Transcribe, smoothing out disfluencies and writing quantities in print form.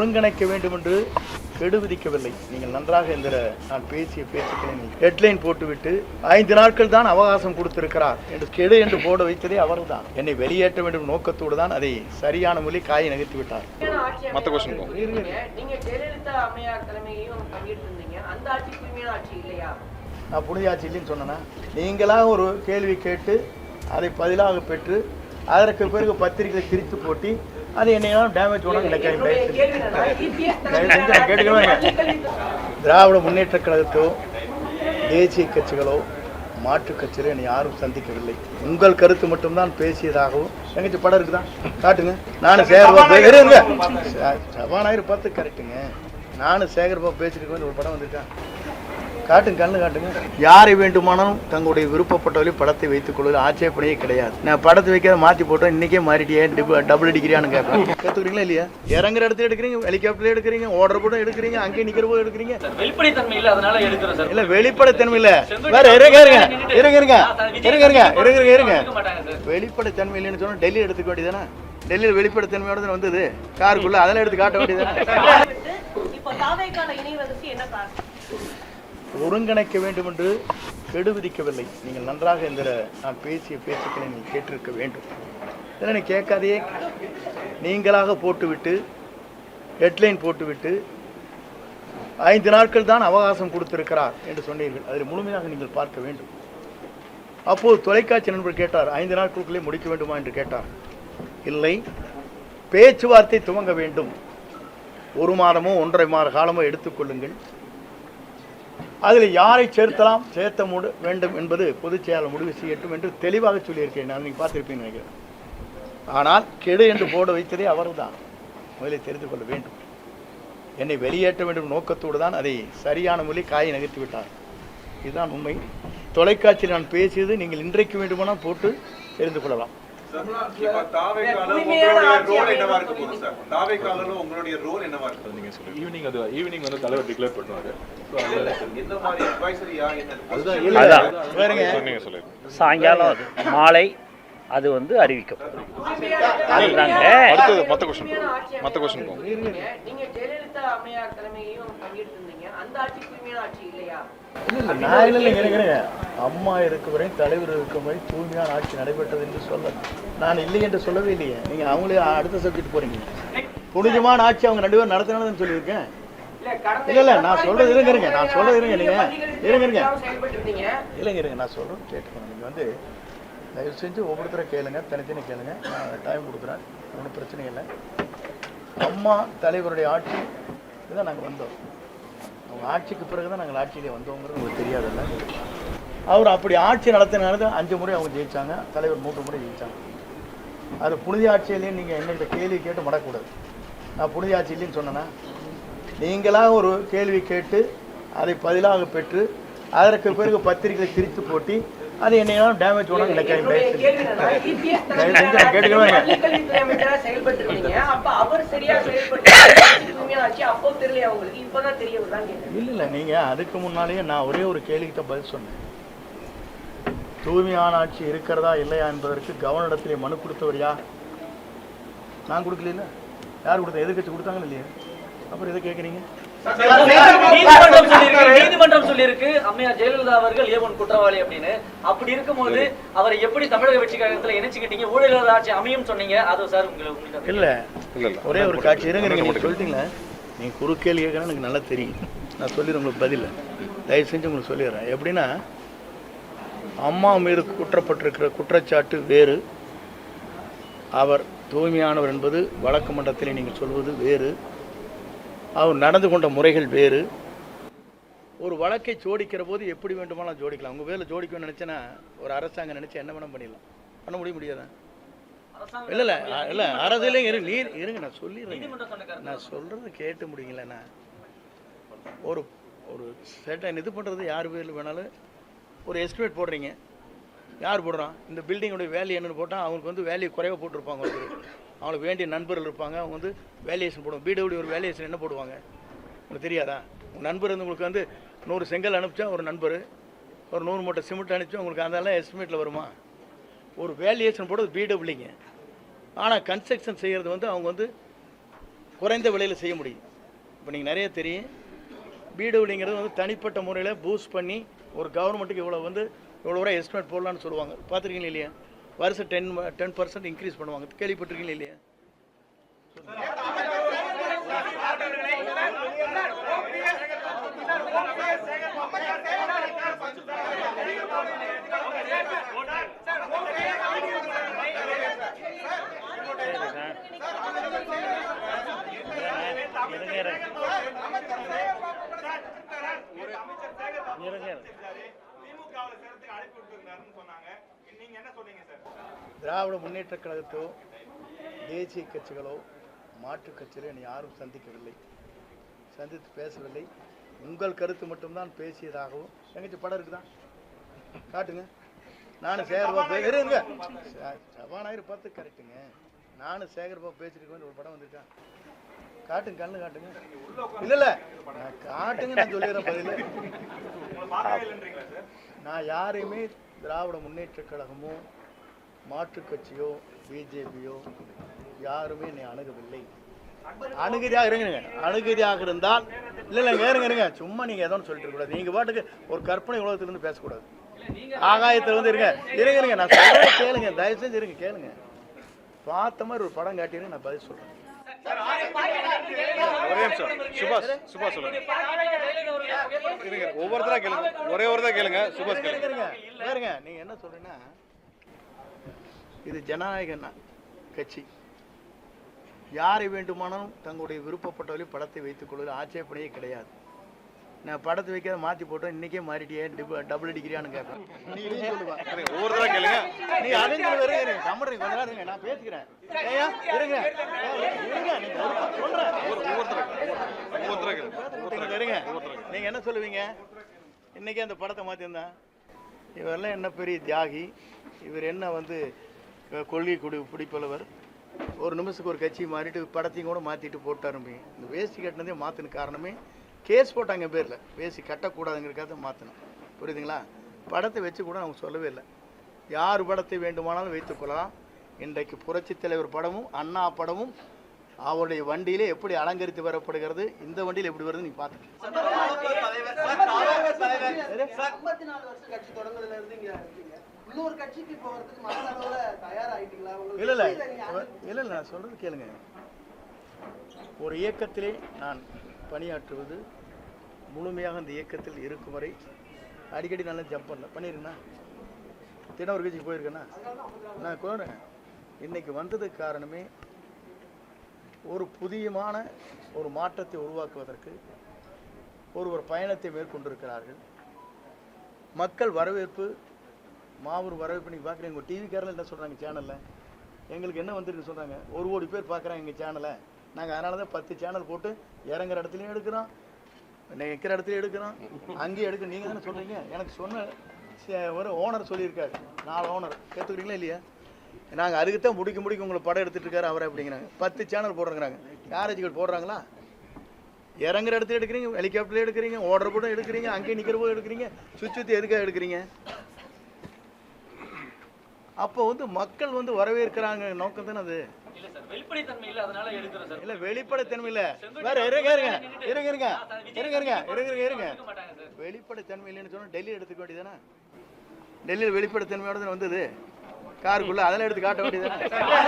ஒருங்கிணைக்க வேண்டும் என்று கெடு விதிக்கவில்லை. நீங்கள் நன்றாக இந்த நான் பேசிய பேச்சுக்களை ஹெட்லைன் போட்டுவிட்டு 5 நாட்கள் தான் அவகாசம் கொடுத்திருக்கிறார் என்று கெடு என்று போட வைத்ததே அவர்தான். என்னை வெளியேற்ற வேண்டும் நோக்கத்தோடு தான் அதை சரியான மொழி காயை நகர்த்தி விட்டார். நான் புனித ஆட்சி இல்லைன்னு சொன்னேன்னா, நீங்களாக ஒரு கேள்வி கேட்டு அதை பதிலாக பெற்று அதற்கு பிறகு பத்திரிகை திரித்து போட்டி அது என்னையெல்லாம் டேமேஜ் பண்ண திராவிட முன்னேற்ற கழகத்தோ தேசிய கட்சிகளோ மாற்றுக் கட்சிகளோ என்னை யாரும் சந்திக்கவில்லை. உங்கள் கருத்து மட்டும்தான் பேசியதாகவும் எங்கச்சி படம் இருக்குதான் காட்டுங்க. நானும் சபாநாயகர் பார்த்து கரெக்டுங்க. நானும் சேகர்பாபு பேசிட்டு ஒரு படம் வந்திருக்கேன் காட்டுங்க, கண்ணு காட்டுங்க. யாரை வேண்டுமானாலும் தங்களுடைய விருப்பப்பட்டவர்களையும் படத்தை வைத்துக் கொள்வது ஆட்சேபனையே கிடையாது. நான் படத்தை வைக்காத மாற்றி போட்டோம், இன்னைக்கே மாறிட்டியே டபுள் அடிக்கிறியான்னு கேட்பேன். கற்றுக்கிறீங்களா இல்லையா? இறங்குற இடத்துல எடுக்கிறீங்க, ஹெலிகாப்டர்ல எடுக்கிறீங்க, ஓடுற போது எடுக்கிறீங்க, அங்கே நிற்கிற போது எடுக்கிறீங்க. வெளிப்படைத்தன்மை இல்லை, அதனால எடுக்கிறோம் சார். இல்லை வெளிப்படைத்தன்மை இல்லை, வேற இருங்க. வெளிப்படைத்தன்மை இல்லைன்னு சொன்னா டெல்லி எடுத்துக்க வேண்டியதானே? டெல்லியில் வெளிப்படைத்தன்மையோட தான் வந்தது காருக்குள்ள, அதெல்லாம் எடுத்து காட்ட வேண்டியதானே? ஒருங்கிணைக்க வேண்டும் என்று கெடு விதிக்கவில்லை. நீங்கள் நன்றாக இந்த நான் பேசிய பேச்சுக்களை நீங்கள் கேட்டிருக்க வேண்டும். இதனை கேட்காதையே நீங்களாக போட்டுவிட்டு ஹெட்லைன் போட்டுவிட்டு 5 நாட்கள் தான் அவகாசம் கொடுத்திருக்கிறார் என்று சொன்னீர்கள். அதில் முழுமையாக நீங்கள் பார்க்க வேண்டும். அப்போது தொலைக்காட்சி நண்பர் கேட்டார், 5 நாட்களுக்குள்ளே முடிக்க வேண்டுமா என்று கேட்டார். இல்லை, பேச்சுவார்த்தை துவங்க வேண்டும். 1 மாதமோ 1.5 மாத காலமோ எடுத்துக்கொள்ளுங்கள். அதில் யாரை சேர்த்தலாம் சேர்த்த வேண்டும் என்பது பொதுச் செயலாளர் முடிவு செய்யட்டும் என்று தெளிவாக சொல்லியிருக்கேன். நான் நீங்கள் பார்த்துருப்பீங்க நினைக்கிறேன். ஆனால் கெடு என்று போட வைத்ததே அவர்தான். முதலில் தெரிந்து கொள்ள வேண்டும். என்னை வெளியேற்ற வேண்டும் நோக்கத்தோடு தான் அதை சரியான மொழி காயை நகர்த்தி விட்டார். இதுதான் உண்மை. தொலைக்காட்சியில் நான் பேசியது நீங்கள் இன்றைக்கு வேண்டுமானால் போட்டு தெரிந்து கொள்ளலாம். சாயங்காலம் மாலை அது அறிவிக்கும். அம்மா இருக்கும் வரை தலைவர் இருக்கும் வரை தூய்மையான ஆட்சி நடைபெற்றது என்று சொல்ல நான் இல்லை என்று சொல்லவே இல்லையே. நீங்க அவங்களே அடுத்த சப்ஜெக்ட் போறீங்க. புனிதமான ஆட்சி அவங்க 2 பேரும் நடத்தினாலும் சொல்லியிருக்கேன். இல்ல நான் சொல்றது இருங்க நான் சொல்றது இருங்க நான் சொல்றது கேட்டுக்கணும். நீங்க தயவு செஞ்சு ஒவ்வொருத்தரை கேளுங்க, தனித்தனி கேளுங்க. நான் டைம் கொடுக்குறேன், ஒன்றும் பிரச்சனை இல்லை. அம்மா தலைவருடைய ஆட்சி இதுதான் நாங்கள் வந்தோம். அவங்க ஆட்சிக்கு பிறகு தான் நாங்கள் ஆட்சியிலே வந்தோங்கிறது உங்களுக்கு தெரியாதுல்ல. அவர் அப்படி ஆட்சி நடத்தினால 5 முறை அவங்க ஜெயிச்சாங்க, தலைவர் 3 முறை ஜெயிச்சாங்க. அது புனித ஆட்சியிலேயே நீங்கள் எங்கள்கிட்ட கேள்வி கேட்டு மடக்கூடாது. நான் புனித ஆட்சி இல்லைன்னு சொன்னேன்னா, நீங்களாக ஒரு கேள்வி கேட்டு அதை பதிலாக பெற்று அதற்கு பிறகு பத்திரிகை திரித்து போட்டி அது என்னையெல்லாம் டேமேஜ் பண்ண இல்லை. நீங்க அதுக்கு முன்னாலேயே நான் ஒரே ஒரு கேள்விக்கு பதில் சொன்னேன். தூய்மையான ஆட்சி இருக்கிறதா இல்லையா என்பதற்கு கவர்னரிடத்திலே மனு கொடுத்தவர் யார்? நான் கொடுக்கல. யார் கொடுத்தா? எதிர்கட்சி கொடுத்தாங்க இல்லையா? அப்புறம் எதை கேட்குறீங்க? நீதிமன்றம் சொல்லியிருக்கு அம்மையார் ஜெயலலிதா அவர்கள் ஏவன் குற்றவாளி அப்படின்னு. அப்படி இருக்கும்போது அவரை எப்படி தமிழக வெற்றி கழகத்துல இணைச்சுக்கிட்டீங்க? ஊழல் ஆட்சி அமையும் சொன்னீங்க. அது சார் உங்களுக்கு இல்ல ஒரே ஒரு காட்சி இருங்க. நீங்க சொல்லிட்டீங்களா? நீங்க குறுக்கேள்வி கேட்கறா எனக்கு நல்லா தெரியும். நான் சொல்லிடுறேன் உங்களுக்கு பதில். தயவு செஞ்சு உங்களுக்கு சொல்லிடுறேன். எப்படின்னா, அம்மா மீது குற்றப்பட்டிருக்கிற குற்றச்சாட்டு வேறு, அவர் தூய்மையானவர் என்பது வழக்கு மன்றத்திலே நீங்கள் சொல்வது வேறு, அவர் நடந்து கொண்ட முறைகள் வேறு. ஒரு வழக்கை ஜோடிக்கிற போது எப்படி வேண்டுமானாலும் ஜோடிக்கலாம். உங்கள் வேலை ஜோடிக்கணும்னு நினச்சேன்னா ஒரு அரசாங்கம் நினச்சி என்ன வேணும் பண்ணிடலாம். பண்ண முடியாதா? இல்லை அரசியலே இருங்க நான் சொல்லிடுறேன். நான் சொல்கிறது கேட்டு முடியுங்களேண்ணா. ஒரு ஒரு செட்டை இது பண்ணுறது யார் பேரில் வேணாலும் ஒரு எஸ்டிமேட் போடுறீங்க. யார் போடுறான்? இந்த பில்டிங்கோடைய வேல்யூ என்னென்னு போட்டால் அவங்களுக்கு வேல்யூ குறைவாக போட்டிருப்பாங்க. அவங்களுக்கு வேண்டிய நண்பர்கள் இருப்பாங்க, அவங்க வேல்யூஷன் போடுவாங்க. பிடபிள்யூ ஒரு வேல்யூஷன் என்ன போடுவாங்க உங்களுக்கு தெரியாதா? உங்கள் நண்பர் உங்களுக்கு 100 செங்கல் அனுப்பிச்சா ஒரு நண்பர், ஒரு 100 மூட்டை சிமெண்ட் அனுப்பிச்சா உங்களுக்கு அதெல்லாம் எஸ்டிமேட்டில் வருமா? ஒரு வேல்யூஷன் போடுறது பிடபிள்யூங்க. ஆனால் கன்ஸ்ட்ரக்ஷன் செய்கிறது அவங்க குறைந்த விலையில் செய்ய முடியும். இப்போ நீங்கள் நிறைய தெரியும், பிடபிள்யூங்கிறது வந்து தனிப்பட்ட முறையில் பூஸ்ட் பண்ணி ஒரு கவர்மெண்ட்டுக்கு இவ்வளோ ரூபா எஸ்டிமேட் போடலான்னு சொல்லுவாங்க. பார்த்துருக்கீங்களா இல்லையா? வருஷம் 10% இன்க்ரீஸ் பண்ணுவாங்க. கேள்விப்பட்டிருக்கீங்களா இல்லையா? திராவிட முன்னேற்ற கழகத்தோ தேசிய கட்சிகளோ மாற்றுக் கட்சிகளோ என்னை யாரும் சந்திக்கவில்லை, சந்தித்து பேசவில்லை. உங்கள் கருத்து மட்டும்தான் பேசியதாகவும் எங்கச்சி படம் இருக்குதான் காட்டுங்க. நானும் சேகர்பாபு இருங்க, சபாநாயகர் பார்த்து கரெக்டுங்க. நானும் சேகர்பாபு பேசியிருக்கேன், ஒரு படம் வந்திருக்கா காட்டுங்க, கண்ணு காட்டுங்க. இல்லை காட்டுங்க, நான் சொல்லிடுறேன் பதில். நான் யாரையுமே திராவிட முன்னேற்ற கழகமோ மாற்றுக் கட்சியோ பிஜேபியோ யாருமே என்னை அணுகவில்லை. அணுகதியாக இருந்தால் இல்லைங்க, இருங்க, சும்மா நீங்கள் ஏதோ சொல்லிட்டு இருக்கக்கூடாது. நீங்கள் பாட்டுக்கு ஒரு கற்பனை உலகத்திலிருந்து பேசக்கூடாது. ஆகாயத்தில் வந்து இருங்க, நான் சொல்கிறேன் கேளுங்க, தயவு செஞ்சு இருங்க கேளுங்க. பார்த்த மாதிரி ஒரு படம் காட்டிடுங்க, நான் பதில் சொல்கிறேன். ஒரே நிமிஷம், சுபாஷ் சொல்லுங்க. ஒவ்வொருத்தரா கேளுங்க, ஒரே கேளுங்க. சுபாஷ் கேளுங்க. நீங்க என்ன சொல்றீங்கன்னா, இது ஜனநாயக கட்சி, யாரை வேண்டுமானாலும் தங்களுடைய விருப்பப்பட்டவரை படத்தை வைத்துக் கொள்வது ஆட்சேபனையே கிடையாது. நான் படத்தை வைக்காத மாற்றி போட்டோம், இன்னைக்கே மாறிட்டியே டபுள் அடிக்கிறியான்னு கேட்பேன். நீ ஒவ்வொருத்தரா கேளுங்க. நீ அறிஞர் வருங்க, கம்மறி கொண்டாடுங்க, நான் பேசுகிறேன். இருங்க, நீங்க என்ன சொல்லுவீங்க? இன்னைக்கே அந்த படத்தை மாற்றிருந்தா இவரெல்லாம் என்ன பெரிய தியாகி, இவர் என்ன வந்து கொள்கை பிடிப்பளவர், ஒரு நிமிஷத்துக்கு ஒரு கட்சி மாறிட்டு படத்தையும் கூட மாற்றிட்டு போட்டாரும்பீங்க. இந்த வேஷ்டி கட்டினதே மாற்றின காரணமே கேஸ் போட்டாங்க பேரில், வேஷ்டி கட்டக்கூடாதுங்கிறக்காக மாற்றினேன். புரியுதுங்களா? படத்தை வச்சு கூட அவங்க சொல்லவே இல்லை. யார் படத்தை வேண்டுமானாலும் வைத்துக்கொள்ளலாம். இன்றைக்கு புரட்சித் தலைவர் படமும் அண்ணா படமும் அவருடைய வண்டியிலே எப்படி அலங்கரித்து வரப்படுகிறது, இந்த வண்டியில் எப்படி வருது நீங்க பார்த்துக்கணும். இல்லை நான் சொல்றது கேளுங்க. ஒரு இயக்கத்திலே நான் பணியாற்றுவது, முழுமையாக அந்த இயக்கத்தில் இருக்கும் வரை அடிக்கடி நல்லா ஜம்ப் பண்ணிருக்கேன்னா, தினம் கட்சிக்கு போயிருக்கேன்னா நான் கோறேன். இன்னைக்கு வந்ததுக்கு காரணமே ஒரு புதியமான ஒரு மாற்றத்தை உருவாக்குவதற்கு ஒரு பயணத்தை மேற்கொண்டிருக்கிறார்கள். மக்கள் வரவேற்பு, மாபெரும் வரவேற்பு. நீங்கள் பார்க்குறீங்க, உங்கள் டிவிக்காரில் என்ன சொல்கிறாங்க சேனலில், எங்களுக்கு என்ன வந்துருக்கு சொல்கிறாங்க, 1 கோடி பேர் பார்க்குறாங்க எங்கள் சேனலை. நாங்கள் அதனால தான் 10 சேனல் போட்டு இறங்குற இடத்துலையும் எடுக்கிறோம், நிற்கிற இடத்துலையும் எடுக்கிறோம், அங்கேயும் எடுக்கிறோம். நீங்கள் தானே சொல்கிறீங்க. எனக்கு சொன்ன ஒரு ஓனர் சொல்லியிருக்காரு, 4 ஓனர் கேட்டுக்கிறீங்களா இல்லையா? நாங்கள் அதுக்கு தான் முடிக்க உங்களை படம் எடுத்துகிட்டு இருக்காரு அவரை அப்படிங்கிறாங்க. 10 சேனல் போடுறாங்கிறாங்க. யாராச்சும் போடுறாங்களா? இறங்குற இடத்துல எடுக்கிறீங்க, ஹெலிகாப்டர்ல எடுக்கிறீங்க, ஓடுற கூட எடுக்கிறீங்க, அங்கேயே நிற்கிற போது எடுக்கிறீங்க, சுற்றி எதுக்காக எடுக்கிறீங்க? அப்போ வந்து மக்கள் வந்து வரவேற்கிறாங்க நோக்கம் தானே அது. வெளிப்படைத்தன்மை இல்லை, அதனால எடுக்கிறோம் சார். இல்லை வெளிப்படைத்தன்மை இல்லை, வேற இருங்க. வெளிப்படைத்தன்மை இல்லைன்னு சொன்னால் டெல்லி எடுத்துக்க வேண்டியதானே? டெல்லியில் வெளிப்படைத்தன்மையோட வந்தது காருக்குள்ள, அதெல்லாம் எடுத்து காட்ட வேண்டியதானே?